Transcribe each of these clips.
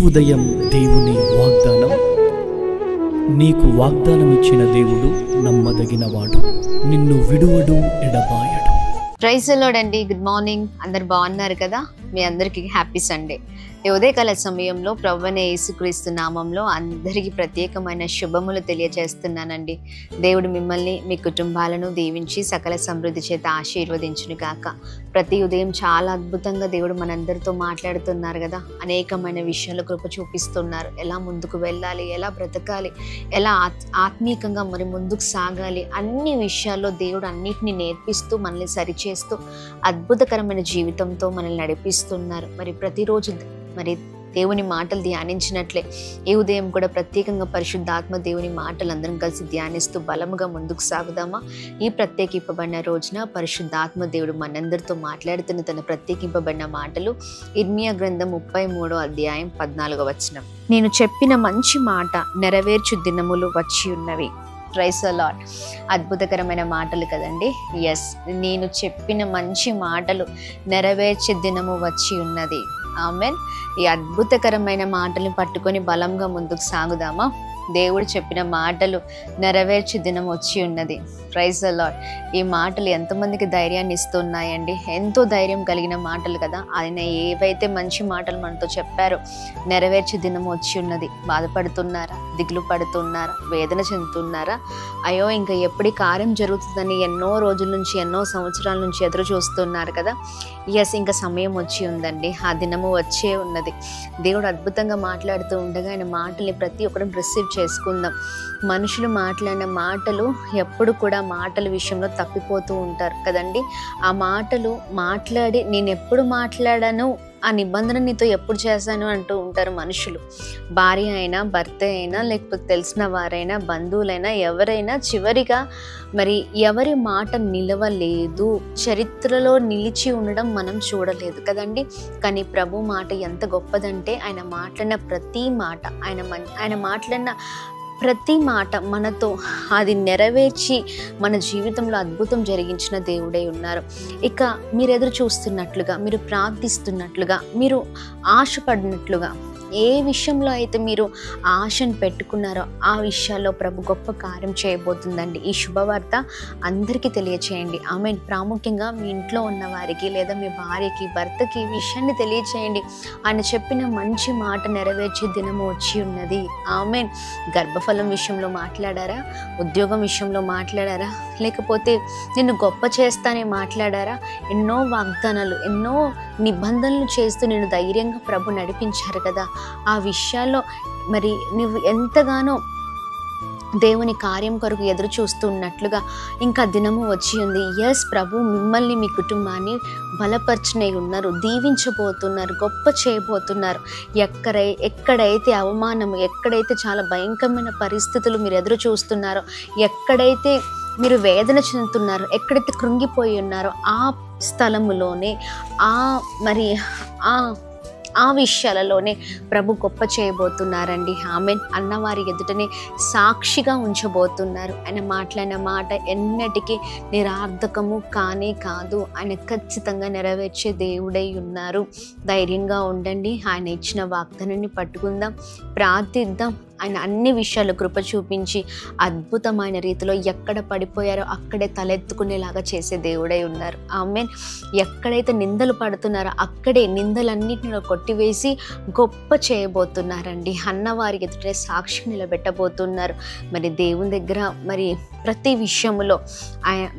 ఉదయం దేవుని వాగ్దానం. నీకు వాగ్దానం ఇచ్చిన దేవుడు నమ్మదగినవాడు, నిన్ను విడువడు, ఎడబాయడు. ప్రైజ్ ది లార్డ్ అండి. Good morning. అందరు బాగున్నారు కదా? మీ అందరికీ హ్యాపీ సండే. ఈ ఉదయకాల సమయంలో ప్రభువైన యేసుక్రీస్తు నామంలో అందరికీ ప్రత్యేకమైన శుభములు తెలియజేస్తున్నానండి. దేవుడు మిమ్మల్ని, మీ కుటుంబాలను దీవించి సకల సమృద్ధి చేత ఆశీర్వదించును గాక. ప్రతి ఉదయం చాలా అద్భుతంగా దేవుడు మనందరితో మాట్లాడుతున్నారు కదా. అనేకమైన విషయాలు కృప చూపిస్తున్నారు. ఎలా ముందుకు వెళ్ళాలి, ఎలా బ్రతకాలి, ఎలా ఆత్మీయంగా మరి ముందుకు సాగాలి, అన్ని విషయాల్లో దేవుడు అన్నిటిని నేర్పిస్తూ మనల్ని సరిచేస్తూ అద్భుతకరమైన జీవితంతో మనల్ని నడిపిస్తున్నారు. మరి ప్రతిరోజు మరి దేవుని మాటలు ధ్యానించినట్లే ఈ ఉదయం కూడా ప్రత్యేకంగా పరిశుద్ధాత్మ దేవుని మాటలు అందరం కలిసి ధ్యానిస్తూ బలముగా ముందుకు సాగుదామా? ఈ ప్రత్యేకింపబడిన రోజున పరిశుద్ధాత్మ దేవుడు మనందరితో మాట్లాడుతున్న తన ప్రత్యేకింపబడిన మాటలు ఇర్మియా గ్రంథం 33వ అధ్యాయం 14వ వచనం. నేను చెప్పిన మంచి మాట నెరవేర్చు దినములు వచ్చి ఉన్నవి. Praise the lord. అద్భుతకరమైన మాటలు కదండి. ఎస్, నేను చెప్పిన మంచి మాటలు నెరవేర్చే దినము వచ్చి ఉన్నది. ఆమెన్. ఈ అద్భుతకరమైన మాటలు పట్టుకొని బలంగా ముందుకు సాగుదామా? దేవుడు చెప్పిన మాటలు నెరవేర్చే దినం వచ్చి ఉన్నది. Praise the lord. ఈ మాటలు ఎంతమందికి ధైర్యాన్ని ఇస్తున్నాయండి? ఎంతో ధైర్యం కలిగిన మాటలు కదా. ఆయన ఏవైతే మంచి మాటలు మనతో చెప్పారో నెరవేర్చే దినం వచ్చి ఉన్నది. బాధపడుతున్నారా? దిగులు పడుతున్నారా? వేదన చెందుతున్నారా? అయ్యో ఇంకా ఎప్పటి కార్యం జరుగుతుందని ఎన్నో రోజుల నుంచి, ఎన్నో సంవత్సరాల నుంచి ఎదురు చూస్తున్నారు కదా. ఎస్, ఇంకా సమయం వచ్చి ఉందండి. ఆ దినము వచ్చే ఉన్నది. దేవుడు అద్భుతంగా మాట్లాడుతూ ఉండగా ఆయన మాటల్ని ప్రతి ఒక్కరు రిసీవ్ చేసుకుందాం. మనుషులు మాట్లాడిన మాటలు ఎప్పుడు కూడా మాటల విషయంలో తప్పిపోతూ ఉంటారు కదండి. ఆ మాటలు మాట్లాడి నేను ఎప్పుడు మాట్లాడాను, ఆ నిబంధన నీతో ఎప్పుడు చేశాను అంటూ ఉంటారు మనుషులు. భార్య అయినా, భర్త అయినా, లేకపోతే తెలిసిన వారైనా, బంధువులైనా, ఎవరైనా చివరిగా మరి ఎవరి మాట నిలవలేదు, చరిత్రలో నిలిచి ఉండడం మనం చూడలేదు కదండి. కానీ ప్రభు మాట ఎంత గొప్పదంటే ఆయన మాట్లాడిన ప్రతి మాట, ఆయన మాట్లాడిన ప్రతి మాట మనతో అది నెరవేర్చి మన జీవితంలో అద్భుతం జరిగించిన దేవుడై ఉన్నారు. ఇక మీరు ఎదురు చూస్తున్నట్లుగా, మీరు ప్రార్థిస్తున్నట్లుగా, మీరు ఆశపడినట్లుగా ఏ విషయంలో అయితే మీరు ఆశను పెట్టుకున్నారో ఆ విషయాల్లో ప్రభు గొప్ప కార్యం చేయబోతుందండి. ఈ శుభవార్త అందరికీ తెలియచేయండి. ఆమె ప్రాముఖ్యంగా మీ ఇంట్లో ఉన్న వారికి లేదా మీ భార్యకి, భర్తకి ఈ విషయాన్ని తెలియచేయండి. ఆయన చెప్పిన మంచి మాట నెరవేర్చే దినము వచ్చి ఉన్నది. ఆమె గర్భఫలం విషయంలో మాట్లాడారా? ఉద్యోగం విషయంలో మాట్లాడారా? లేకపోతే నిన్ను గొప్ప చేస్తానే మాట్లాడారా? ఎన్నో వాగ్దానాలు, ఎన్నో నిబంధనలు చేస్తూ నేను ధైర్యంగా ప్రభు నడిపించారు కదా. ఆ విషయాల్లో మరి నువ్వు ఎంతగానో దేవుని కార్యం కొరకు ఎదురు చూస్తున్నట్లుగా ఇంకా దినము వచ్చి ఉంది. ఎస్, ప్రభు మిమ్మల్ని, మీ కుటుంబాన్ని బలపరచనే ఉన్నారు, దీవించబోతున్నారు, గొప్ప చేయబోతున్నారు. ఎక్కడైతే అవమానము, ఎక్కడైతే చాలా భయంకరమైన పరిస్థితులు మీరు ఎదురు చూస్తున్నారో, ఎక్కడైతే మీరు వేదన చెందుతున్నారో, ఎక్కడైతే కృంగిపోయి ఉన్నారో ఆ స్థలములోనే ఆ విషయాలలోనే ప్రభు గొప్ప చేయబోతున్నారండి. ఆమెన్. అన్నవారి ఎదుటనే సాక్షిగా ఉంచబోతున్నారు. ఆయన మాట్లాడిన మాట ఎన్నటికీ నిరార్థకము కానే కాదు. ఆయన ఖచ్చితంగా నెరవేర్చే దేవుడై ఉన్నారు. ధైర్యంగా ఉండండి. ఆయన ఇచ్చిన వాగ్దానాన్ని పట్టుకుందాం, ప్రార్థిద్దాం. ఆయన అన్ని విషయాలు కృప చూపించి అద్భుతమైన రీతిలో ఎక్కడ పడిపోయారో అక్కడే తలెత్తుకునేలాగా చేసే దేవుడై ఉన్నారు. ఆమెన్. ఎక్కడైతే నిందలు పడుతున్నారో అక్కడే నిందలన్నింటిలో కొట్టివేసి గొప్ప చేయబోతున్నారండి. అన్నవారి ఎదుటే సాక్షి నిలబెట్టబోతున్నారు. మరి దేవుని దగ్గర మరి ప్రతి విషయంలో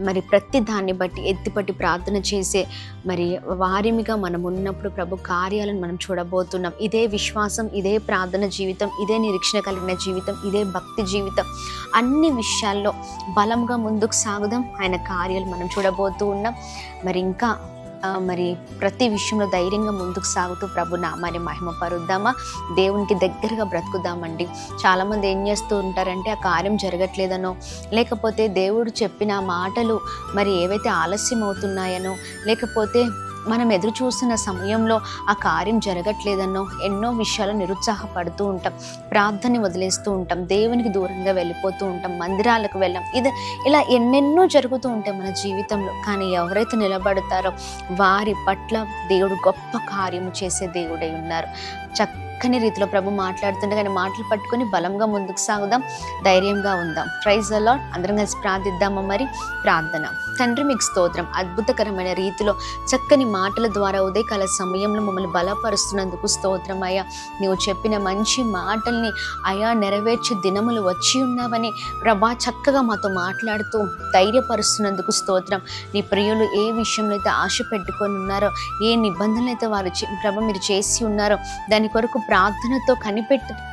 మరి ప్రతి దాన్ని బట్టి ఎత్తిపట్టి ప్రార్థన చేసే మరి వారిమిగా మనం ఉన్నప్పుడు ప్రభు కార్యాలను మనం చూడబోతున్నాం. ఇదే విశ్వాసం, ఇదే ప్రార్థన జీవితం, ఇదే నిరీక్షణ కలిగిన జీవితం, ఇదే భక్తి జీవితం. అన్ని విషయాల్లో బలంగా ముందుకు సాగుదాం. ఆయన కార్యాలు మనం చూడబోతూ ఉన్నాం. మరి ఇంకా మరి ప్రతి విషయంలో ధైర్యంగా ముందుకు సాగుతూ ప్రభు నామాన్ని మహిమపరుద్దామా? దేవునికి దగ్గరగా బ్రతుకుదామండి. చాలామంది ఏం చేస్తూ ఉంటారంటే ఆ కార్యం జరగట్లేదనో, లేకపోతే దేవుడు చెప్పిన మాటలు మరి ఏవైతే ఆలస్యం అవుతున్నాయనో, లేకపోతే మనం ఎదురు చూస్తున్న సమయంలో ఆ కార్యం జరగట్లేదన్నో ఎన్నో విషయాలు నిరుత్సాహపడుతూ ఉంటాం, ప్రార్థనని వదిలేస్తూ ఉంటాం, దేవునికి దూరంగా వెళ్ళిపోతూ ఉంటాం, మందిరాలకు వెళ్ళాం. ఇలా ఎన్నెన్నో జరుగుతూ ఉంటాయి మన జీవితంలో. కానీ ఎవరైతే నిలబడతారో వారి పట్ల దేవుడు గొప్ప కార్యము చేసే దేవుడై ఉన్నారు. చక్కని రీతిలో ప్రభు మాట్లాడుతుండగా ఆయన మాటలు పట్టుకొని బలంగా ముందుకు సాగుదాం, ధైర్యంగా ఉందాం. Praise the lord. అందరం కలిసి ప్రార్థిద్దామా? మరి ప్రార్థన. తండ్రి మీకు స్తోత్రం, అద్భుతకరమైన రీతిలో చక్కని మాటల ద్వారా ఉదయకాల సమయంలో మమ్మల్ని బలపరుస్తున్నందుకు స్తోత్రం అయ్యా. నీవు చెప్పిన మంచి మాటల్ని అయా నెరవేర్చే దినములు వచ్చి ఉన్నావని ప్రభా చక్కగా మాతో మాట్లాడుతూ ధైర్యపరుస్తున్నందుకు స్తోత్రం. నీ ప్రియులు ఏ విషయంలో అయితే ఆశ పెట్టుకొని ఉన్నారో, ఏ నిబంధనలు అయితే వారు ప్రభ మీరు చేసి ఉన్నారో, దాని కొరకు ప్రార్థనతో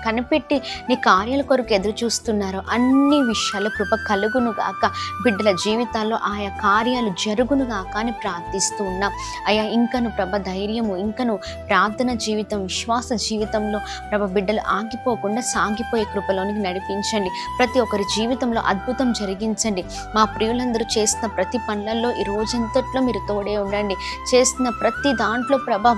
కనిపెట్టి నీ కార్యాల కొరకు ఎదురు చూస్తున్నారో అన్ని విషయాల కృప కలుగును గాక, బిడ్డల జీవితాల్లో ఆయా కార్యాలు జరుగును గాక అని ప్రార్థిస్తూ ఉన్నాం అయ్యా. ఇంకను ప్రభ ధైర్యము, ఇంకను ప్రార్థన జీవితం, విశ్వాస జీవితంలో ప్రభ బిడ్డలు ఆగిపోకుండా సాగిపోయే కృపలోనికి నడిపించండి. ప్రతి ఒక్కరి జీవితంలో అద్భుతం జరిగించండి. మా ప్రియులందరూ చేస్తున్న ప్రతి పనులలో ఈ రోజంతట్లో మీరు తోడే ఉండండి. చేస్తున్న ప్రతి దాంట్లో ప్రభ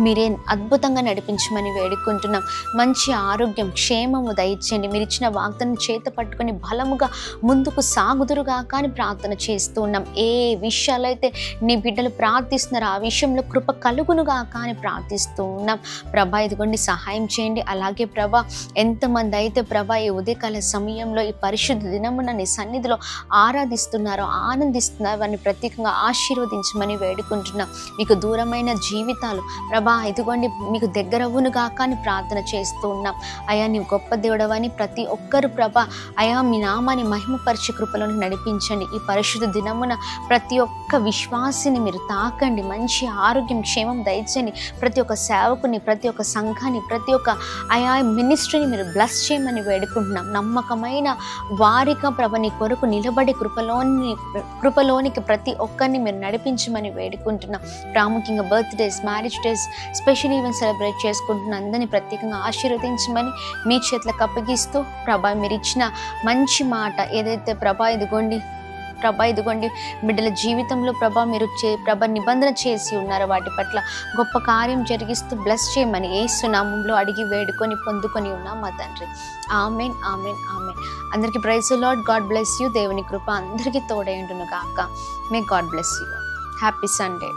మీరే అద్భుతంగా నడిపించమని వేడుకుంటున్నాం. మంచి ఆరోగ్యం, క్షేమము దయచేయండి. మీరు ఇచ్చిన వాగ్దానం చేత పట్టుకొని బలముగా ముందుకు సాగుదురుగా కానీ ప్రార్థన చేస్తూ ఉన్నాం. ఏ విషయాలు అయితే నీ బిడ్డలు ప్రార్థిస్తున్నారో ఆ విషయంలో కృప కలుగునుగా కానీ ప్రార్థిస్తూ ఉన్నాం. ప్రభా ఇదిగోండి సహాయం చేయండి. అలాగే ప్రభా ఎంతమంది అయితే ప్రభా ఈ ఉదయకాల సమయంలో ఈ పరిశుద్ధ దినమున నీ సన్నిధిలో ఆరాధిస్తున్నారో, ఆనందిస్తున్నారో వారిని ప్రత్యేకంగా ఆశీర్వదించమని వేడుకుంటున్నాం. మీకు దూరమైన జీవితాలు ప్రభా ఇదిగోండి మీకు దగ్గరవునుగా కానీ ప్రార్థన చేస్తూ ఉన్నాం అయా. నీవు గొప్ప దేవుడవని ప్రతి ఒక్కరు ప్రభా అయా మీ నామాన్ని మహిమపరిచే కృపలోని నడిపించండి. ఈ పరిశుద్ధ దినమున ప్రతి ఒక్క విశ్వాసిని మీరు తాకండి. మంచి ఆరోగ్యం, క్షేమం దయచేయండి. ప్రతి ఒక్క సేవకుని, ప్రతి ఒక్క సంఘాన్ని, ప్రతి ఒక్క అయా మినిస్ట్రీని మీరు బ్లెస్ చేయమని వేడుకుంటున్నాం. నమ్మకమైన వారిగా ప్రభ నీ కొరకు నిలబడే కృపలోనికి ప్రతి ఒక్కరిని మీరు నడిపించమని వేడుకుంటున్నాం. ప్రాముఖ్యంగా birthdays, marriage days, special event celebrate చేసుకుంటున్న అందరినీ ప్రత్యేకంగా ఆశీర్వదించమని మీ చేతులకు అప్పగిస్తూ ప్రభా మీరు ఇచ్చిన మంచి మాట ఏదైతే ప్రభా ఇదిగోండి బిడ్డల జీవితంలో ప్రభా మీరు నిబంధన చేసి ఉన్నారో వాటి పట్ల గొప్ప కార్యం జరిగిస్తూ బ్లెస్ చేయమని యేసు నామములో అడిగి వేడుకొని పొందుకొని ఉన్నాం మా తండ్రి. Amen, amen, amen. అందరికీ praise the Lord. God bless you. దేవుని కృప అందరికీ తోడై ఉండును గాక. May God bless you. Happy Sunday.